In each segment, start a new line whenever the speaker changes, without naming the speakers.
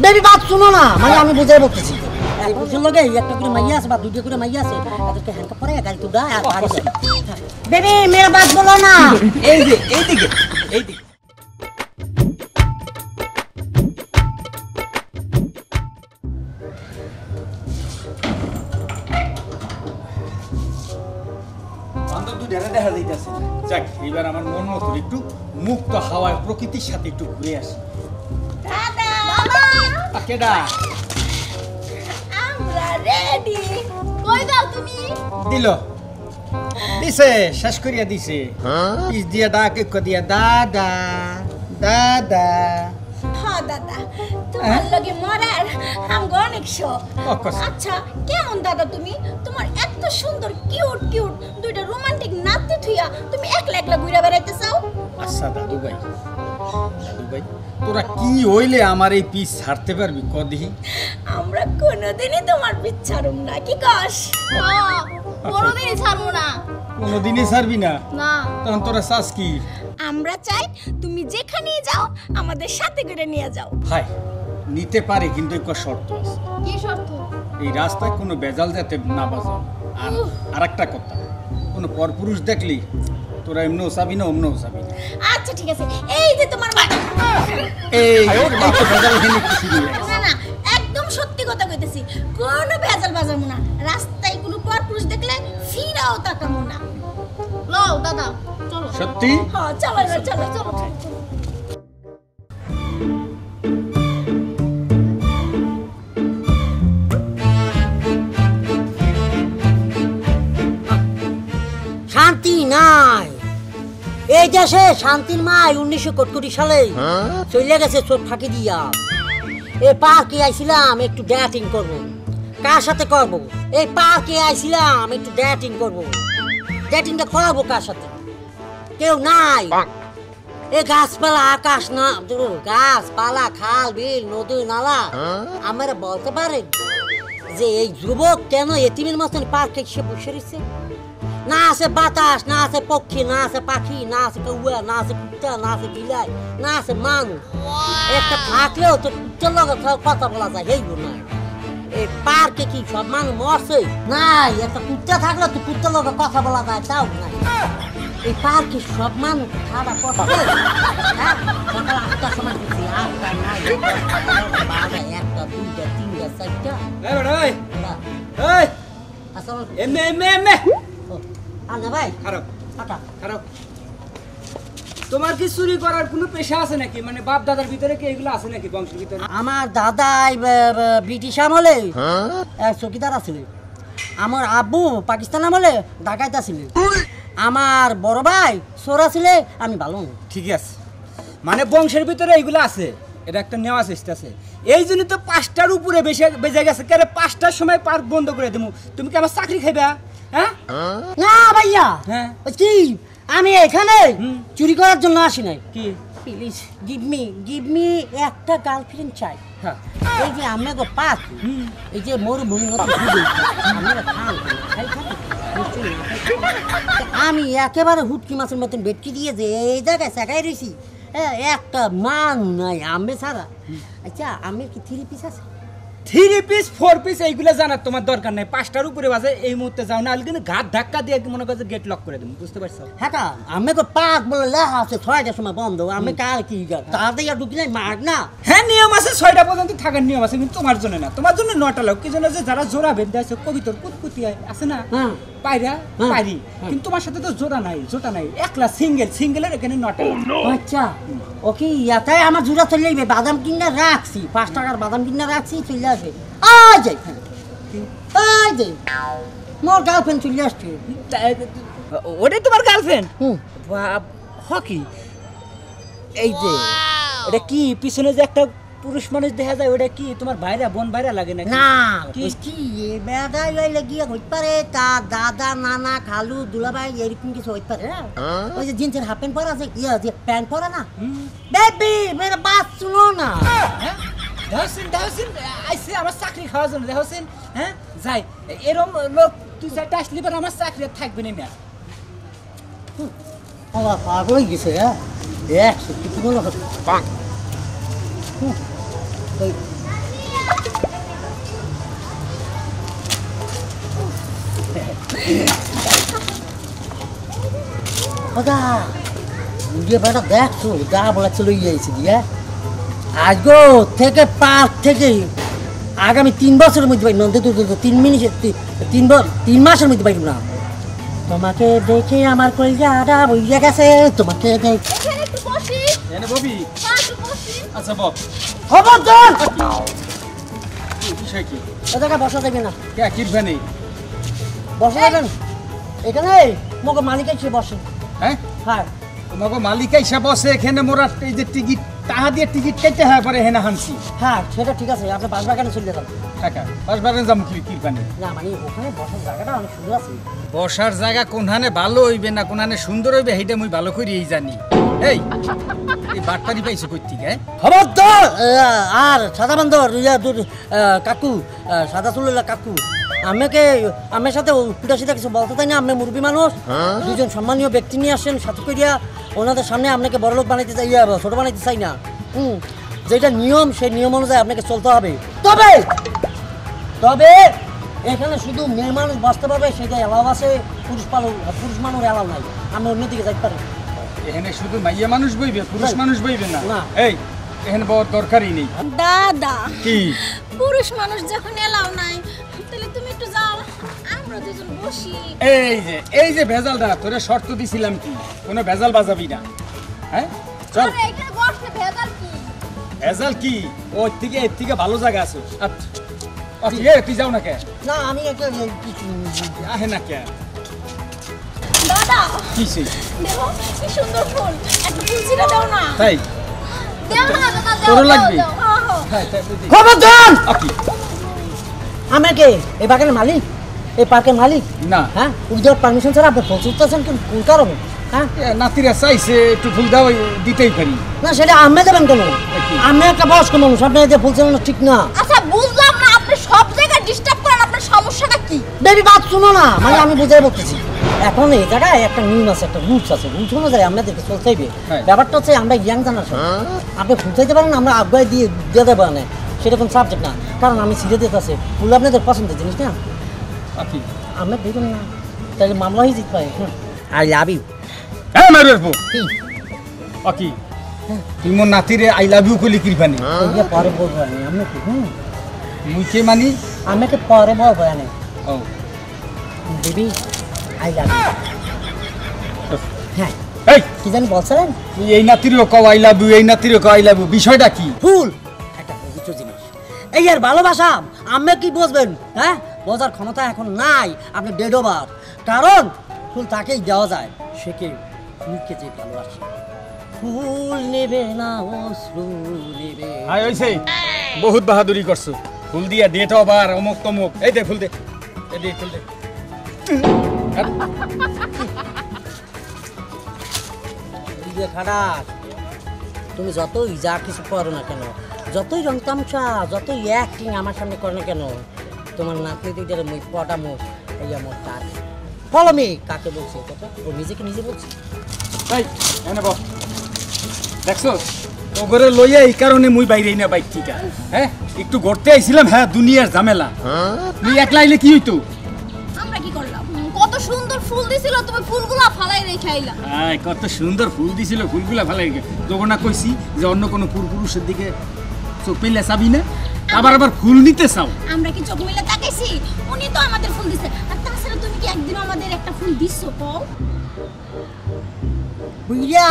Baby Baat শুনো না, মানে আমি বুঝাই বলতেছি। বুঝল লগে একটা করে মাইয়া আছে বা দুইটা করে মাইয়া আছে, তাদেরকে হ্যান্ডকাপ পরে গাড়ি তুলবা আর বাড়ি যাবে। বেবি মেরা বাত বলো না।
এইদিকে দেখা যাইতেছে। যাক, এবার আমার মন মতো একটু মুক্ত হাওয়ায় প্রকৃতির সাথে একটু ঘুরে আসি। কেডা?
আমরা রেডি। কই দাও তুমি?
দিল দিছে, শেষ করিয়া দিছে। পিস দিয়া ডাকে দিয়া দাদা দাদা।
হ্যাঁ দাদা, তোমার লগে মরার আমগো অনেক শখ। আচ্ছা কেমন দাদা তুমি? তোমার এত সুন্দর কিউট কিউট দুইটা রোমান্টিক নাতি থুইয়া তুমি একলা একলা ঘুরে বেড়াইতে চাও?
আচ্ছা দাদু ভাই, তোরা কি হইলে আমার এই পিস ছাড়তে পারবি কদি?
আমরা কোনোদিনই তোমার পিছ ছাড়ুম না, কি কস?
কোনোদিনই ছাড়বো না।
কোনোদিনই ছাড়বি না?
না।
তখন তোরা চাস কি?
আমরা চাই তুমি যেখানেই যাও আমাদের সাথে করে নিয়ে যাও।
হাই, নিতে পারে, কিন্তু একটা শর্ত আছে।
কি শর্ত?
এই রাস্তায় কোনো বেজাল যাতে না বাজাও। আর একটা কথা, কোনো পরপুরুষ দেখলি তোরা এমনও চাবি না অমনও চাবি না।
আচ্ছা ঠিক আছে, এই যে তোমার
এই তো বেজাল এখানে একটু শুরু হয়ে গেছে।
না না, একদম সত্যি কথা কইতেছি, কোনো ভেজাল বাজামু না। রাস্তায় কোনো পরপুরুষ দেখলে ফিরাও তাকামু না।
লও দাদা চলো।
সত্যি?
হ্যাঁ চলো এবার, চলো চলো।
শান্তি নাই এই দেশে, শান্তির মাই 1971 সালে চলে গেছে চোখ ফাঁকি দিয়া। এই পার্কে আইছিলাম একটু ডেটিং করব। কার সাথে করব? এই পার্কে আইছিলাম একটু ডেটিং করব। ডেটিংটা করাবো কার সাথে? কেউ নাই। এই গাছপালা, আকাশ না, গাছপালা, খাল বিল, নদী নালা, আমরা বলতে পারেন যে এই যুবক কেন এতিমের মতন পার্কে এসে বসে রয়েছে? না আছে বাতাস, না আছে পক্ষী, না আছে পাখি, না আছে কৌয়া, না আছে কুত্তা, না আছে বিলাই, না আছে মানুষ। একটা থাকলেও তো কুত্তার লগে কথা বলা যায়, হেইব না। এই পার্কে কি সব মানুষ মরছে? নাই। একটা কুত্তা থাকলে তো কুত্তার লগে কথা বলা যায়, তাও নাই। এই পার্কে সব মানুষ খাওয়া করছে। সকাল 8টার সময় গেছি, 8টা, 9টা, 1টা, 2টা, 3টা, 4টা।
তোমার কি চুরি করার কোনো পেশা আছে নাকি? মানে বাপ দাদার ভিতরে কি এগুলো আছে নাকি বংশের ভিতরে?
আমার দাদা ব্রিটিশ আমলে চৌকিদার আছিল। আমার আব্বু পাকিস্তান আমলে ঢাকায় আছিল। আমার বড় ভাই চোরা ছিল। আমি ভালো।
ঠিক আছে, মানে বংশের ভিতরে এইগুলো আছে, এটা একটা নেওয়া চেষ্টা আছে। এই জন্য তো 5টার উপরে বেজে গেছে। কেন 5টার সময় পার্ক বন্ধ করে দেবো? তুমি কি আমার চাকরি খাইবা? হ্যাঁ
না ভাইয়া।
হ্যাঁ
কি আমি এখানে চুরি করার জন্য আসি নাই।
কি?
প্লিজ গিভ মি একটা গার্লফ্রেন্ড চাই।
হ্যাঁ,
এই যে আমি গো পাক, এই যে মরুভূমি আমি একেবারে হুটকি মাছের মতন বেটকি দিয়ে যে এই জায়গায় চাকাই রয়েছি, একটা মান নাই আমি ছাড়া। আচ্ছা আমি কি 3 পিস আছে?
3 পিস 4 পিস এইগুলো জানার তোমার দরকার নাই। 5টার উপরে বাজে এই মুহূর্তে যাও না, কিন্তু ঘাট ধাক্কা দিয়ে মনে করছে গেট লক করে দেবো। বুঝতে পারছো?
হ্যাঁ, আমি তো পাক বলে লেখা আছে 6টার সময় বন্ধ। আমি কার কি তাড়াতাড়ি ঢুকি নাই মার না।
হ্যাঁ, নিয়ম আছে 6টা পর্যন্ত থাকার নিয়ম আছে, কিন্তু তোমার জন্য না। তোমার জন্য 9টা লোক কি জন্য? যে যারা জোড়া বেঁধে আছে, কবিতর কুতকুতি আছে না, পায়রা পারি, কিন্তু তোমার সাথে তো জোড়া নাই, একলা সিঙ্গেলের এখানে 9টা।
আচ্ছা ওকে, ইয়াতাই আমার জোড়া চলে যাবে। বাদাম কিনা রাখছি, 5 টাকার বাদাম কিনা রাখছি, চলে আসবে। মোর গার্লফ্রেন্ড চলে আসছে।
ওটাই তোমার গার্লফ্রেন্ড? হকি এই যে এটা কি পিছনে যে একটা পুরুষ মানুষ দেখা যায়, ওটা কি তোমার ভাইরা বোন ভাইরা লাগে না?
না কি বেড়াই লইলে গিয়ে হইতে পারে তার দাদা নানা খালু দুলাভাই এরকম কিছু হইতে পারে। ওই যে জিন্সের হাফ প্যান্ট পরা আছে, ইয়ে যে প্যান্ট পরা না, বেবি মেরা বাত শুনো না।
দেহসিন আইসে আমার চাকরি খাওয়ার জন্য। দেহসিন হ্যাঁ যাই, এরম লোক তুই চারটা আসলি পর আমার চাকরি থাকবে না। মেয়া
পাগল হয়ে গেছে। ওদা যে বেটা দেখছো যা বলেছে লই যাইছি দিয়ে আজগো থেকে পাঁচ থেকে আগামী 3 বছরের মধ্যে পাইব না 3 মিনিট 3 মাসের মধ্যে পাইব না তোমাকে দেখে আমার কলিজাটা বইয়া গেছে তোমাকে দেখে
এখানে একটু বসি
এনে ববি
একটু বসি
আচ্ছা বব
খবরদার
বিষয় কি
ওদেরকে বসা দেবে না
কে কিরফানি
বসা দেবেন এখানে মগো মালিক এসে বসে
হ্যাঁ
হ্যাঁ
তোমাকে মালিক হিসাব বসে এখানে মোরা এই যে টিকিট টাকা দিয়ে টিকিট কেটে হয় পরে হেনা হানছি
হ্যাঁ সেটা ঠিক আছে আপনি বাসবাগানে চলে যাবেন
টাকা বাসবারে যাম কিরফানি
না মানে ওখানে বসার জায়গাটা অনেক সুন্দর আছে
বসার জায়গা কোনখানে ভালো হইবে না কোনখানে সুন্দর হইবে সেইটা মুই ভালো করেই জানি এই বাটপারি পাইছো কই থেকে
খবরদার আর সাদা বান্ধব কাকু সাদা চুলেলা কাকু আমার সাথে উল্টা সিধা কিছু বলতে চাই না আপনি মুরব্বী মানুষ দুজন সম্মানীয় ব্যক্তি নিয়ে আসেন সাথে করিয়া ওনাদের সামনে আপনাকে বড় লোক বানাইতে চাই ছোট বানাইতে চাই না যেটা নিয়ম সেই নিয়ম অনুযায়ী আপনাকে চলতে হবে তবে তবে এখানে শুধু মেয়ে মানুষ বসতে পারবে সেটা এলাও আছে পুরুষ মানুষ এলাও নাই আমি অন্যদিকে যাইতে পারি
এখানে শুধু মাইয়া মানুষ বইবে পুরুষ মানুষ বইবে না
না।
এই এখানে বড় দরকারই নেই
দাদা
কি
পুরুষ মানুষ যখন এলাও নাই তাহলে তুমি একটু যাও আমরা দুজন বসি
এই যে ভেজালটা তোরে শর্ত দিছিলাম কি কোনো ভেজাল বাজাবি না হ্যাঁ চল
আরে এখানে বসতে ভেজাল কি
ভেজাল কি ওর থেকে এর থেকে ভালো জায়গা আছে আচ্ছা তুই যাও না কে
না আমি একটা
আহে না কে
দাদা
কিসে
দেখো কি সুন্দর ফুল একটা ফুল ছিঁড়ে দাও না
তাই
দেও না দাদা দেও
তোরও
দেও,
লাগবে?
দেও।
হ্যাঁ তাই বুঝি।
খবরদার
আকি
আমাকে এই বাগানের মালিক এই পার্কের মালিক
না
হ্যাঁ উইদাউট পারমিশন ছাড়া আপনি ফুল ছুটতেছেন কোন কারণে হ্যাঁ
এ, নাতিরা চাইছে একটু ফুল দাও দিতেই পারি
না সেটা আমি দেবেন কেন
কি?
আমি একটা বয়স্ক মানুষ আপনি যে ফুল চালানো ঠিক না
আচ্ছা বুঝলাম না আপনি সব জায়গায় ডিস্টার্ব করেন আপনার সমস্যাটা কি
বেবি বাদ শুনো না মানে আমি বুঝাই বলতেছি এখন এই জায়গায় একটা নিয়ম আছে একটা রুলস আছে রুলস অনুযায়ী আমাদেরকে চলতে হবে
হ্যাঁ।
ব্যাপারটা হচ্ছে আমরা ইয়াং জেনারেশন আপনি ফুল চাইতে পারেন আমরা আগ্রহ দিয়ে দেবো না সেটা কোনো সাবজেক্ট না কারণ আমি সিরিয়াস দিতে আছে ফুল আপনাদের পছন্দের জিনিস না
আকি
আমরা দেখুন না তাহলে মামলা হয়ে যেতে পারে আই লাভ ইউ
হ্যাঁ মারবো
কি
আকি তুই মোর নাতিরে আই লাভ ইউ কলি কিরফানি
এইটা পরে বলবো আমি আপনাকে
মুই কে মানি
আমাকে পরে বলবো আমি
ও
বেবি আই লাভ ইউ হ্যাঁ
এই
কি জানি বলছিলেন
তুই এই নাতিরও কও আই লাভ ইউ এই নাতিরও কও আই লাভ ইউ বিষয়টা কি
ফুল একটা পবিত্র জিনিস এই আর ভালোবাসা আমি কি বুঝবেন হ্যাঁ বোঝার ক্ষমতা এখন নাই আপনি ডেড ওভার কারণ ফুল তাকেই দেওয়া যায় সে কে ফুলকে যে ভালোবাসে ফুল নেবে না অশ্রু নেবে
আয় হইছে বহুত বাহাদুরি করছো ফুল দিয়া দে তো আবার অমুক তমুক এই দে ফুল দে এই দে ফুল দে
দিয়ে খারাপ তুমি যতই যা কিছু করো না কেন যতই রং তামসা যতই অ্যাক্টিং আমার সামনে করো না কেন তোমার নাতনি দুইটার মই পটা মুখ এই আমার তার ফলো মি কাকে বলছি কথা ও নিজেকে নিজে বলছি
এই এনে বস দেখছো ওগরে লইয়া এই কারণে মুই বাইরেই না বাইক থেকে হ্যাঁ একটু ঘুরতে আইছিলাম হ্যাঁ দুনিয়ার ঝামেলা তুই একলা আইলে কি হইতো
আমরা কি করলাম কত সুন্দর ফুল দিছিল তুমি ফুলগুলো ফালাই রেখে আইলা
আয় কত সুন্দর ফুল দিছিল ফুলগুলা ভালো লাগে যখন না কইছি যে অন্য কোনো পুরুষের দিকে চোখ পেলে চাবি না আবার ফুল নিতে চাও
আমরা কি চোখ মিলে তাকাইছি উনি তো আমাদের ফুল দিছে আর তাছাড়া তুমি কি একদিন আমাদের একটা ফুল দিছো কও
বুঝিয়া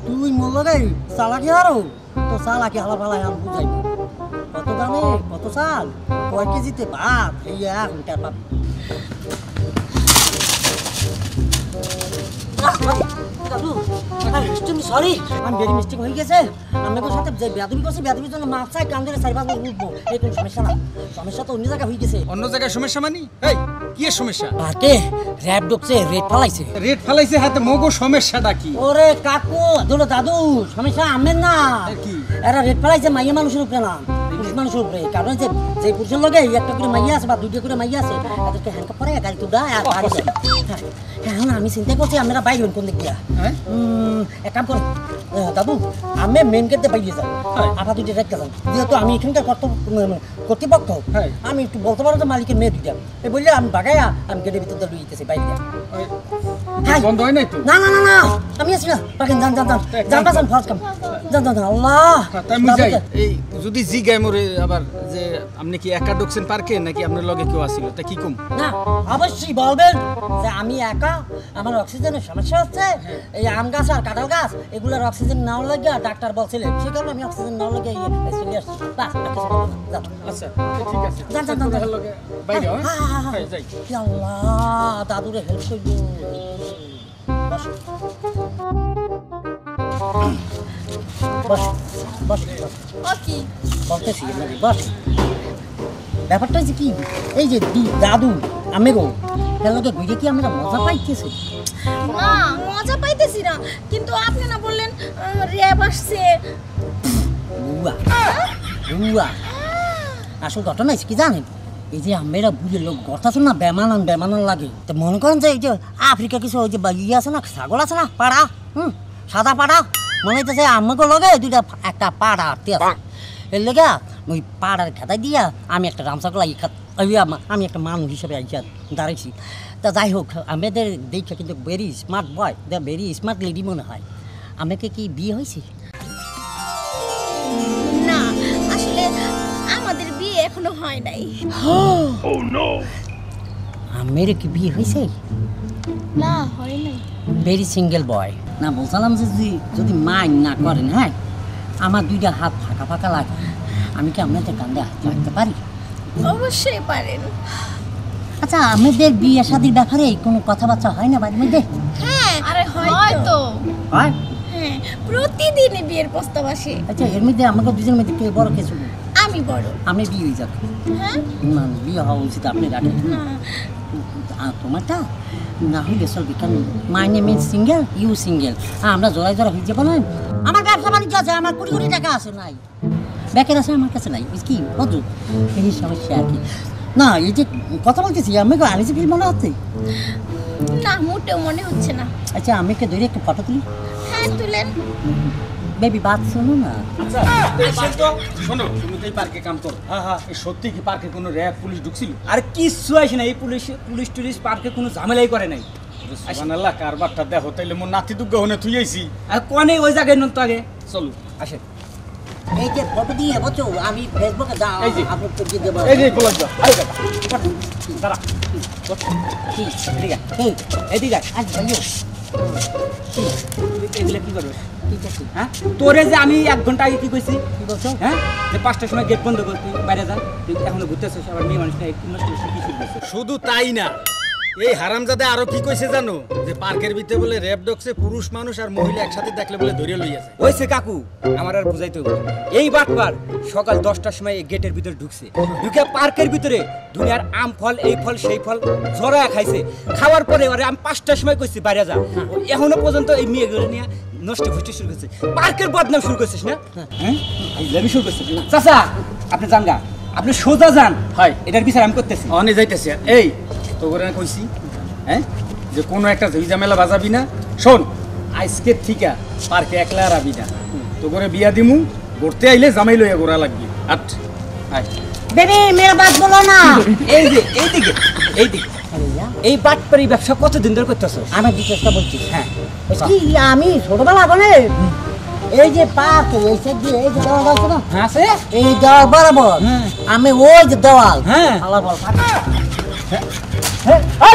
তুই মনে চালাকি হারো তো চালাকি হালা ফালাই আমি বুঝাইব কত দামে কত চাল কয় কেজিতে ভাত এই ঘন্টার পাবি সরি আমি ভেরি মিস্টেক হয়ে গেছে আমাদের সাথে যে বেদবি করছে বেদবির জন্য মাছ চাই কান ধরে চাইবা উঠবো এই কোনো সমস্যা না সমস্যা তো অন্য জায়গায় হয়ে গেছে
অন্য জায়গায় সমস্যা মানি এই কি এর সমস্যা
পার্কে র্যাপ ঢুকছে রেট ফালাইছে
রেট ফালাইছে হাতে মগো সমস্যাটা কি
ওরে কাকু ধরো দাদু সমস্যা আমের না
কি?
এরা রেট ফেলাইছে মাইয়া মানুষের উপরে না পুরুষ মানুষের উপরে কারণ যে পুরুষের লগে একটা করে মাইয়া আছে বা দুইটা করে মাইয়া আছে তাদেরকে হ্যান্ডকাপ করে গাড়ি তুলা আর বাড়ি যায় এখন আমি চিন্তা করছি আমরা বাইরে কোন দিক দিয়া
হ্যাঁ?
এক কাম করে দাদু আমি মেন গেটে বাইরে যাই আবার দুইটা রেখে যান যেহেতু আমি এখানকার কর্তৃপক্ষ
হ্যাঁ।
আমি একটু বলতে পারো তো মালিকের মেয়ে দুইটা এই বললে আমি বাগাইয়া আমি গেটের ভিতরে লুই যেতেছি বাইরে
বন্ধ হয় নাই তো?
না না না না আমি আছি না রাখেন যান যান যান যান বাসান ফরজ কাম যান যান আল্লাহ
তাই আমি যাই। এই যদি জিগায় মোরে আবার যে আপনি কি একা ঢুকছেন পার্কে নাকি আপনার লগে কেউ আসিল, তা কি কম?
না অবশ্যই বলবেন যে আমি একা, আমার অক্সিজেনের সমস্যা হচ্ছে, এই আম গাছ আর কাঁঠাল গাছ এগুলোর অক্সিজেন নাও লাগে ডাক্তার বলছিলেন, সেই কারণে আমি অক্সিজেন নাও লাগে চলে আসছি। বাস আর কিছু বলবো না, যাও।
আচ্ছা ঠিক আছে,
যান, যান, যান, যান।
লগে বাইরে হয়।
হ্যাঁ,
যাই।
কি আল্লাহ দাদুরে হেল্প করবো। বস বস বস বস
ও কি
বলতেছি আপনাকে, বস। ব্যাপারটা হচ্ছে কি, এই যে দাদু আমি গো এর লগে ঘুরে কি আমরা মজা পাইতেছি?
না মজা পাইতেছি না, কিন্তু আপনি না বললেন র্যাব আসছে।
বুয়া বুয়া আসল ঘটনা হচ্ছে কি জানেন, এই যে আমরা বুঝে লোক গড়তাছ না বেমানান বেমানান লাগে, তো মনে করেন যে এই যে আফ্রিকা কিছু ওই যে ইয়ে আছে না, ছাগল আছে না, পাড়া, সাদা পাড়া, মনে হইতেছে আমাকে লগে দুইটা একটা পাড়া আটতে আছে, এর লেগে ওই পাড়ার খেতাই দিয়া আমি একটা রামসাক লাগি আমি একটা মানুষ হিসেবে আইসা দাঁড়াইছি। তা যাই হোক আমাদের দেখে কিন্তু very smart boy, very smart lady মনে হয়। আমাকে কি বিয়ে হয়েছে?
না আসলে আমাদের বিয়ে এখনো হয় নাই।
আমার কি বিয়ে হয়েছে?
না হয় নাই।
ভেরি সিঙ্গেল বয়। না বলছিলাম যে যদি মাইন্ড না করেন, হ্যাঁ আমার দুইটা হাত ফাঁকা ফাঁকা লাগে, আমি কি আপনাদের কান্দে হাত রাখতে পারি?
অবশ্যই পারেন।
আচ্ছা আমাদের বিয়ে শাদির ব্যাপারে কোনো কথাবার্তা হয় না বাড়ির মধ্যে?
হ্যাঁ
আরে হয় তো।
হয়?
হ্যাঁ প্রতিদিনই বিয়ের প্রস্তাব আসে।
আচ্ছা এর মধ্যে আমাকে দুজনের মধ্যে কে বড় কিছু?
আমি বড়।
আমি বিয়ে হয়ে যাবো।
হ্যাঁ
না বিয়ে হওয়া উচিত, আপনি রাখেন তোমারটা না হইলে চলবে কেন? My name is single, you single, আমরা জোড়ায় জোড়া হয়ে যাবো না। আমার ব্যবসা বাণিজ্য আছে, আমার কোটি কোটি টাকা আছে, নাই ব্যাকের আছে আমার কাছে নাই, কি বুঝু এই সমস্যা আর কি। না এই যে কথা বলতেছি আমি আনিসে ফিল মনে হচ্ছে?
না মোটেও মনে হচ্ছে না।
আচ্ছা আমি কে ধরে একটা ফটো তুলি?
হ্যাঁ তুলেন।
বেবি বাত শোনো না।
আচ্ছা শোনো, তুমি তো এই পার্কে কাম করো। হ্যাঁ হ্যাঁ, সত্যি কি পার্কে কোনো র্যাব পুলিশ ঢুকছিল?
আর কিচ্ছু আসে না, এই পুলিশ টুলিশ পার্কে কোনো ঝামেলাই করে নাই।
সুবহানাল্লাহ, কারবারটা দেখো, তাইলে মোর নাতি দুগ্গা হনে তুই আইছি।
আর কোনে ওই জায়গায় নন তো আগে
চলো
আসে।
এই যে ফটো দিয়ে বলছো আমি ফেসবুকে
এই যে।
আপলোড করে দিয়ে দেবো।
এই যে বলার দাও, আরে দাদা দাঁড়া।
ঠিক
এদিকে
এই
এদিকে
আজ ভাইও
এগুলো কি করবে?
ঠিক আছে।
হ্যাঁ তোরে যে আমি 1 ঘন্টা আগে কি কইছি,
কি বলছো?
হ্যাঁ যে 5টার সময় গেট বন্ধ কর, তুই বাইরে যা, তুই এখনো ঘুরতেছিস, আবার মেয়ে মানুষ একটু নষ্ট কি শিখতেছিস?
শুধু তাই না, এই হারামজাদা আরো কি কইছে জানো, যে পার্কের ভিতরে বলে র্যাব ঢুকছে, পুরুষ মানুষ আর মহিলা একসাথে দেখলে বলে ধরে লইয়াছে।
ওইছে কাকু, আমার আর বুঝাইতে হবে না। এই বাটপার সকাল 10টার সময় এই গেটের ভিতরে ঢুকছে, ঢুকে পার্কের ভিতরে দুনিয়ার আম ফল এই ফল সেই ফল জড়ায় খাইছে, খাওয়ার পরে ওরে আমি 5টার সময় কইছি বাইরে যা, ও এখনো পর্যন্ত এই মেয়েগুলো নিয়ে নষ্ট ফুটে শুরু করছে, পার্কের বদনাম শুরু করছিস না? হ্যাঁ এই লেবি শুরু করছিস। চাচা আপনি যান গা, আপনি সোজা যান, হয় এটার বিচার আমি করতেছি।
অনে যাইতেছি। এই তো করে কইছি, হ্যাঁ যে কোনো একটা ঝামেলা বাজাবি না। শোন, আজকে থিকা পার্কে একলা আর আবি না, তো করে বিয়া দিমু, ঘুরতে আইলে জামাই লইয়া ঘোরা লাগবি। আট আয়
বেবি মেরা বাত বলো না।
এই যে এইদিকে এইদিকে এই বাটপারি ব্যবসা কতদিন ধরে করতেছ?
আমি ডিটেলসটা বলছি।
হ্যাঁ
কি আমি ছোটবেলা বলে এই যে পার্ক এই সাইড দিয়ে এই যে দেওয়াল আছে না,
হ্যাঁ আছে
এই দেওয়াল বরাবর
হ্যাঁ।
আমি ওই যে দেওয়াল
হ্যাঁ।
আলার বল
হ্যাঁ